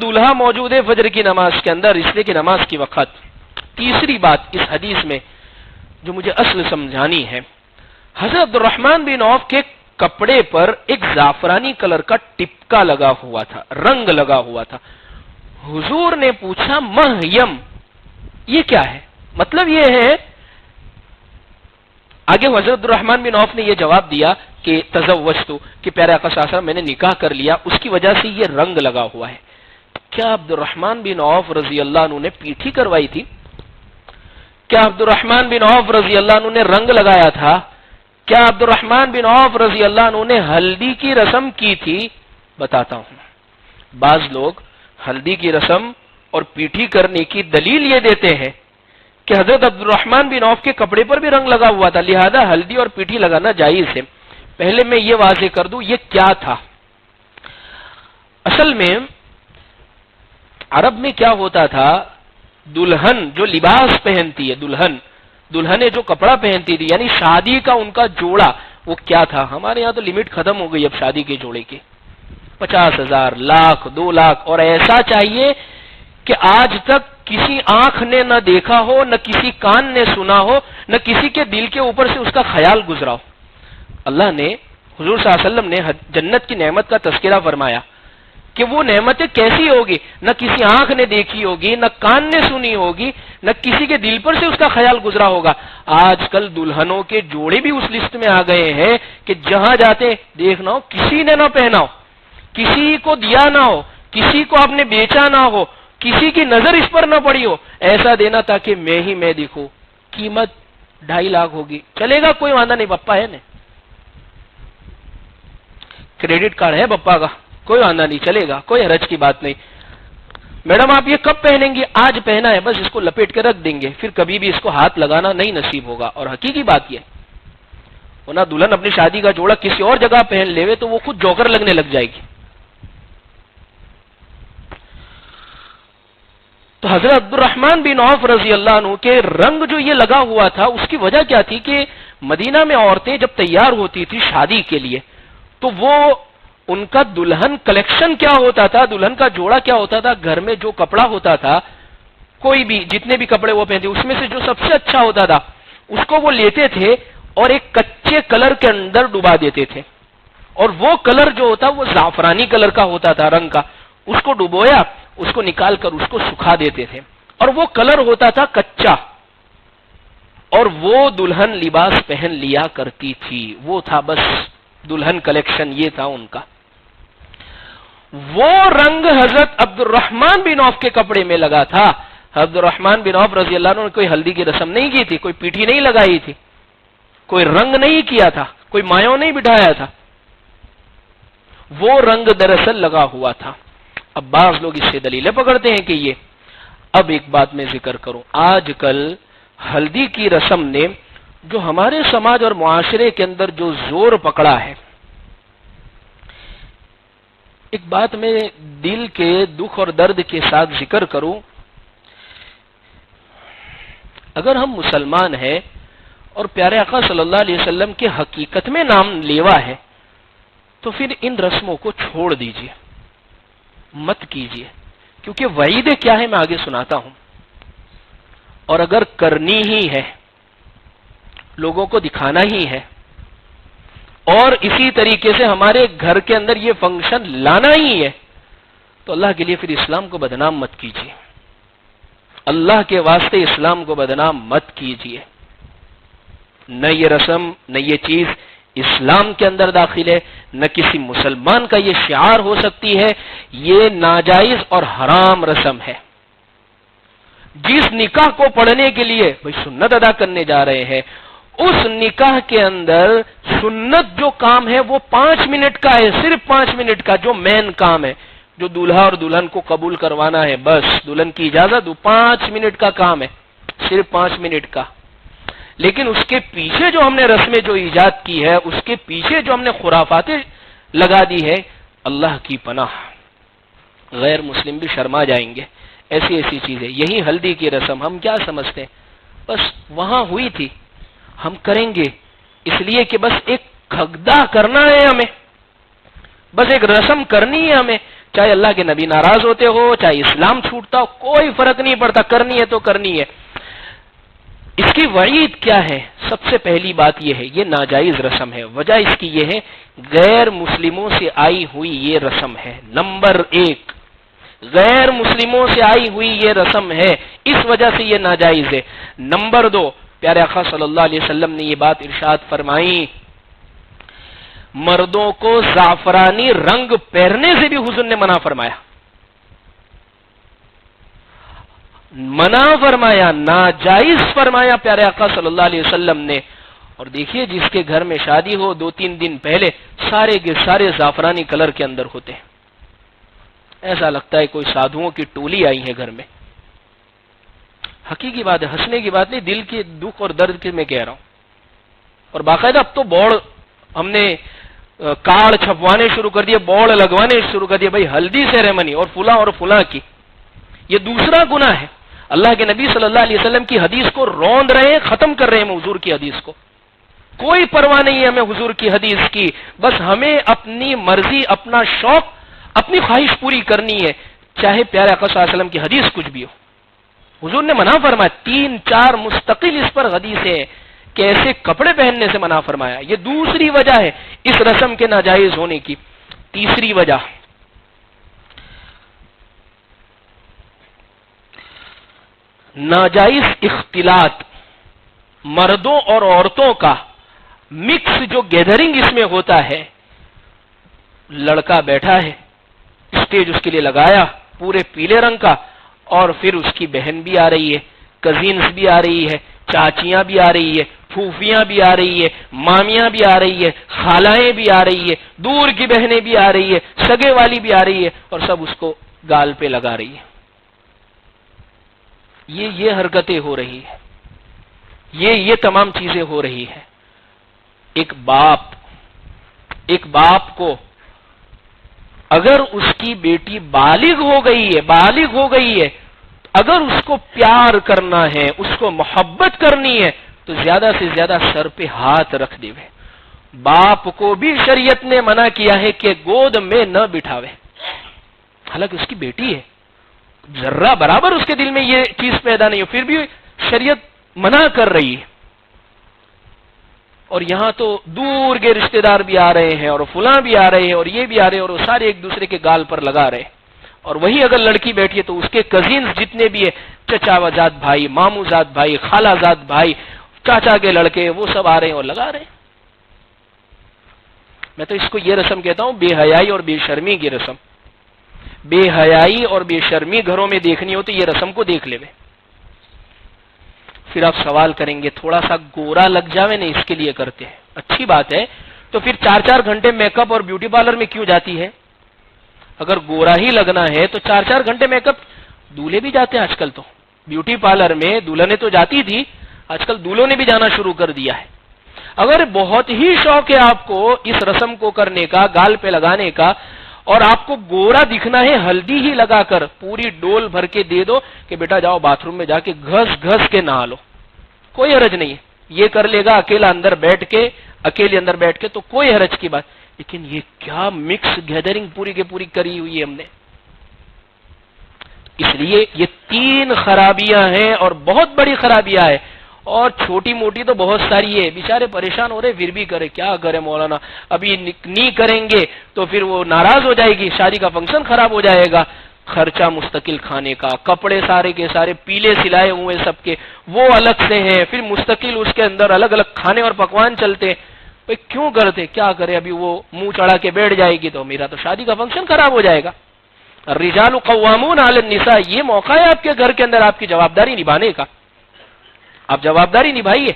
دولہا موجود ہے فجر کی نماز کے اندر، اس لیے کہ نماز کی وقت۔ تیسری بات اس حدیث میں جو مجھے اصل سمجھانی ہے، حضرت عبد الرحمن بن عوف کے کپڑے پر ایک زعفرانی کلر کا ٹپکا لگا ہوا تھا، رنگ لگا ہوا تھا۔ حضور نے پوچھا مہیم، یہ کیا ہے؟ مطلب یہ ہے، آگے حضرت عبد الرحمن بن عوف نے یہ جواب دیا کہ تزوجتو، کہ پیارے آقا صلی اللہ علیہ وسلم میں نے نکاح کر لیا، اس کی وجہ سے یہ رنگ لگا ہوا ہے۔ کیا عبد الرحمن بن عوف رضی اللہ عنہ نے پیٹھی کروائی تھی؟ کیا عبد الرحمن بن عوف رضی اللہ عنہ نے رنگ لگایا تھا؟ کیا عبد الرحمن بن عوف رضی اللہ عنہ نے ہلدی کی رسم کی تھی؟ بتاتا ہوں۔ بعض لوگ ہلدی کی رسم اور پیٹھی کرنے کی دلیل یہ دیتے ہیں کہ حضرت عبد الرحمن بن عوف کے کپڑے پر بھی رنگ لگا ہوا تھا، لہذا ہلدی اور پیٹھی لگانا جائز ہے۔ پہلے میں یہ واضح کر دوں یہ کیا تھا۔ اصل میں عرب میں کیا ہوتا تھا، دلہن جو لباس پہنتی ہے، دلہنیں جو کپڑا پہنتی تھی، یعنی شادی کا ان کا جوڑا، وہ کیا تھا؟ ہمارے یہاں تو لمٹ ختم ہو گئی اب شادی کے جوڑے کی، 50,000، لاکھ، 2 لاکھ، اور ایسا چاہیے کہ آج تک کسی آنکھ نے نہ دیکھا ہو، نہ کسی کان نے سنا ہو، نہ کسی کے دل کے اوپر سے اس کا خیال گزرا ہو۔ اللہ نے، حضور صلی اللہ علیہ وسلم نے جنت کی نعمت کا تذکرہ فرمایا کہ وہ نعمتیں کیسی ہوگی، نہ کسی آنکھ نے دیکھی ہوگی، نہ کان نے سنی ہوگی، نہ کسی کے دل پر سے اس کا خیال گزرا ہوگا۔ آج کل دلہنوں کے جوڑے بھی اس لسٹ میں آ گئے ہیں کہ جہاں جاتے دیکھنا ہو کسی نے نہ پہنا ہو، کسی کو دیا نہ ہو، کسی کو آپ نے بیچا نہ ہو، کسی کی نظر اس پر نہ پڑی ہو، ایسا دینا تاکہ میں دیکھوں۔ قیمت 2.5 لاکھ ہوگی، چلے گا، کوئی وعدہ نہیں، پپا ہے نا، کریڈٹ کارڈ ہے پپا کا، کوئی وعدہ نہیں، چلے گا، کوئی حرج کی بات نہیں۔ میڈم آپ یہ کب پہنیں گی؟ آج پہنا ہے، بس اس کو لپیٹ کے رکھ دیں گے، پھر کبھی بھی اس کو ہاتھ لگانا نہیں نصیب ہوگا۔ اور حقیقی بات یہ ورنہ دلہن اپنی شادی کا جوڑا کسی اور جگہ پہن لے تو وہ خود جوکر لگنے لگ جائے گی۔ تو حضرت عبد الرحمن بن عوف رضی اللہ عنہ کے رنگ جو یہ لگا ہوا تھا، اس کی وجہ کیا تھی کہ مدینہ میں عورتیں جب تیار ہوتی تھی شادی کے لیے تو وہ ان کا دلہن کلیکشن کیا ہوتا تھا، دلہن کا جوڑا کیا ہوتا تھا، گھر میں جو کپڑا ہوتا تھا، کوئی بھی جتنے بھی کپڑے وہ پہنتے اس میں سے جو سب سے اچھا ہوتا تھا اس کو وہ لیتے تھے اور ایک کچے کلر کے اندر ڈبا دیتے تھے، اور وہ کلر جو ہوتا وہ زعفرانی کلر کا ہوتا تھا، رنگ کا، اس کو ڈبویا، اس کو نکال کر اس کو سکھا دیتے تھے، اور وہ کلر ہوتا تھا کچا، اور وہ دلہن لباس پہن لیا کرتی تھی۔ وہ تھا بس دلہن کلیکشن، یہ تھا ان کا۔ وہ رنگ حضرت عبد الرحمن بن عوف کے کپڑے میں لگا تھا۔ عبد الرحمن بن عوف رضی اللہ عنہ نے کوئی ہلدی کی رسم نہیں کی تھی، کوئی پیٹھی نہیں لگائی تھی، کوئی رنگ نہیں کیا تھا، کوئی مایوں نہیں بٹھایا تھا، وہ رنگ دراصل لگا ہوا تھا۔ اب بعض لوگ اس سے دلیلیں پکڑتے ہیں کہ یہ، اب ایک بات میں ذکر کروں، آج کل ہلدی کی رسم نے جو ہمارے سماج اور معاشرے کے اندر جو زور پکڑا ہے، ایک بات میں دل کے دکھ اور درد کے ساتھ ذکر کروں، اگر ہم مسلمان ہیں اور پیارے آقا صلی اللہ علیہ وسلم کے حقیقت میں نام لیوا ہے تو پھر ان رسموں کو چھوڑ دیجئے، مت کیجئے، کیونکہ وعید کیا ہے میں آگے سناتا ہوں، اور اگر کرنی ہی ہے، لوگوں کو دکھانا ہی ہے، اور اسی طریقے سے ہمارے گھر کے اندر یہ فنکشن لانا ہی ہے، تو اللہ کے لیے پھر اسلام کو بدنام مت کیجیے، اللہ کے واسطے اسلام کو بدنام مت کیجیے۔ نہ یہ رسم، نہ یہ چیز اسلام کے اندر داخل ہے، نہ کسی مسلمان کا یہ شعار ہو سکتی ہے، یہ ناجائز اور حرام رسم ہے۔ جس نکاح کو پڑھنے کے لیے بھئی سنت ادا کرنے جا رہے ہیں، اس نکاح کے اندر سنت جو کام ہے وہ 5 منٹ کا ہے، صرف 5 منٹ کا، جو مین کام ہے، جو دولہا اور دلہن کو قبول کروانا ہے، بس دلہن کی اجازت دو، 5 منٹ کا کام ہے، صرف 5 منٹ کا۔ لیکن اس کے پیچھے جو ہم نے رسمیں جو ایجاد کی ہے، اس کے پیچھے جو ہم نے خرافاتیں لگا دی ہے، اللہ کی پناہ، غیر مسلم بھی شرما جائیں گے، ایسی ایسی چیزیں۔ یہی ہلدی کی رسم ہم کیا سمجھتے ہیں، بس وہاں ہوئی تھی، ہم کریں گے اس لیے کہ بس ایک کھگدا کرنا ہے ہمیں، بس ایک رسم کرنی ہے ہمیں، چاہے اللہ کے نبی ناراض ہوتے ہو، چاہے اسلام چھوٹتا ہو، کوئی فرق نہیں پڑتا، کرنی ہے تو کرنی ہے۔ اس کی وعید کیا ہے؟ سب سے پہلی بات یہ ہے، یہ ناجائز رسم ہے۔ وجہ اس کی یہ ہے، غیر مسلموں سے آئی ہوئی یہ رسم ہے۔ نمبر ایک، غیر مسلموں سے آئی ہوئی یہ رسم ہے، اس وجہ سے یہ ناجائز ہے۔ نمبر دو، پیارے آقا صلی اللہ علیہ وسلم نے یہ بات ارشاد فرمائی، مردوں کو زعفرانی رنگ پہننے سے بھی حضور نے منع فرمایا، منع فرمایا، ناجائز فرمایا پیارے آقا صلی اللہ علیہ وسلم نے۔ اور دیکھیے جس کے گھر میں شادی ہو 2-3 دن پہلے سارے کے سارے زعفرانی کلر کے اندر ہوتے ہیں، ایسا لگتا ہے کوئی سادھوؤں کی ٹولی آئی ہے گھر میں۔ حقیقی بات ہے، ہنسنے کی بات نہیں، دل کے دکھ اور درد کے میں کہہ رہا ہوں۔ اور باقاعدہ اب تو بورڈ ہم نے کارڈ چھپوانے شروع کر دیے، بورڈ لگوانے شروع کر دیے، بھائی ہلدی سیریمنی اور فلاں کی۔ یہ دوسرا گناہ ہے، اللہ کے نبی صلی اللہ علیہ وسلم کی حدیث کو روند رہے ہیں، ختم کر رہے ہیں حضور کی حدیث کو۔ کوئی پرواہ نہیں ہے ہمیں حضور کی حدیث کی، بس ہمیں اپنی مرضی، اپنا شوق، اپنی خواہش پوری کرنی ہے، چاہے پیارے آقا صلی اللہ علیہ وسلم کی حدیث کچھ بھی ہو۔ حضور نے منع فرمایا، 3-4 مستقل اس پر حدیثیں ہیں کہ ایسے کپڑے پہننے سے منع فرمایا۔ یہ دوسری وجہ ہے اس رسم کے ناجائز ہونے کی۔ تیسری وجہ، ناجائز اختلاط، مردوں اور عورتوں کا مکس جو گیدرنگ اس میں ہوتا ہے۔ لڑکا بیٹھا ہے، اسٹیج اس کے لیے لگایا پورے پیلے رنگ کا، اور پھر اس کی بہن بھی آ رہی ہے، کزینز بھی آ رہی ہے، چاچیاں بھی آ رہی ہے، پھوپھیاں بھی آ رہی ہے، مامیاں بھی آ رہی ہے، خالائیں بھی آ رہی ہے، دور کی بہنیں بھی آ رہی ہے، سگے والی بھی آ رہی ہے، اور سب اس کو گال پہ لگا رہی ہے۔ یہ حرکتیں ہو رہی ہے، یہ تمام چیزیں ہو رہی ہے۔ ایک باپ کو اگر اس کی بیٹی بالغ ہو گئی ہے، اگر اس کو پیار کرنا ہے، اس کو محبت کرنی ہے، تو زیادہ سے زیادہ سر پہ ہاتھ رکھ دے۔ باپ کو بھی شریعت نے منع کیا ہے کہ گود میں نہ بٹھاوے، حالانکہ اس کی بیٹی ہے، ذرہ برابر اس کے دل میں یہ چیز پیدا نہیں ہو، پھر بھی شریعت منع کر رہی ہے۔ اور یہاں تو دور کے رشتہ دار بھی آ رہے ہیں، اور فلاں بھی آ رہے ہیں، اور یہ بھی آ رہے ہیں، اور وہ سارے ایک دوسرے کے گال پر لگا رہے ہیں۔ اور وہی اگر لڑکی بیٹھی ہے تو اس کے کزینز جتنے بھی ہیں، چچا زاد بھائی، مامو زاد بھائی، خالہ زاد بھائی، چاچا کے لڑکے، وہ سب آ رہے ہیں اور لگا رہے ہیں۔ میں تو اس کو یہ رسم کہتا ہوں، بے حیائی اور بے شرمی کی رسم۔ بے حیائی اور بے شرمی گھروں میں دیکھنی ہو تو یہ رسم کو دیکھ لے۔ پھر آپ سوال کریں گے، تھوڑا سا گورا لگ جاوے نہیں اس کے لیے کرتے ہیں، اچھی بات ہے، تو پھر 4-4 گھنٹے میک اپ اور بیوٹی پارلر میں کیوں جاتی ہے؟ اگر گورا ہی لگنا ہے تو 4-4 گھنٹے میک اپ، دولہے بھی جاتے ہیں آج کل تو بیوٹی پارلر میں، دلہنیں تو جاتی تھی، آج کل دولہوں نے بھی جانا شروع کر دیا ہے۔ اگر بہت ہی شوق ہے آپ کو اس رسم کو کرنے کا، گال پہ لگانے کا، اور آپ کو گورا دکھنا ہے، ہلدی ہی لگا کر پوری ڈول بھر کے دے دو کہ بیٹا جاؤ باتھ روم میں جا کے گھس گھس کے نہا لو، کوئی حرج نہیں ہے۔ یہ کر لے گا اکیلے اندر بیٹھ کے تو کوئی حرج کی بات، لیکن یہ کیا مکس گیدرنگ پوری کی پوری کری ہوئی ہے ہم نے۔ اس لیے یہ 3 خرابیاں ہیں، اور بہت بڑی خرابیاں ہیں، اور چھوٹی موٹی تو بہت ساری ہے، بیچارے پریشان ہو رہے، پھر بھی کرے، کیا کرے مولانا، ابھی نہیں کریں گے تو پھر وہ ناراض ہو جائے گی، شادی کا فنکشن خراب ہو جائے گا، خرچہ مستقل کھانے کا، کپڑے سارے کے سارے پیلے سلائے ہوئے سب کے وہ الگ سے ہیں، پھر مستقل اس کے اندر الگ الگ کھانے اور پکوان چلتے، بھئی کیوں کرتے، کیا کرے، ابھی وہ منہ چڑھا کے بیٹھ جائے گی تو میرا تو شادی کا فنکشن خراب ہو جائے گا۔ الرجال قوامون علی النساء، یہ موقع ہے آپ کے گھر کے اندر آپ کی جوابداری نبھانے کا، آپ جوابداری نبھائیے۔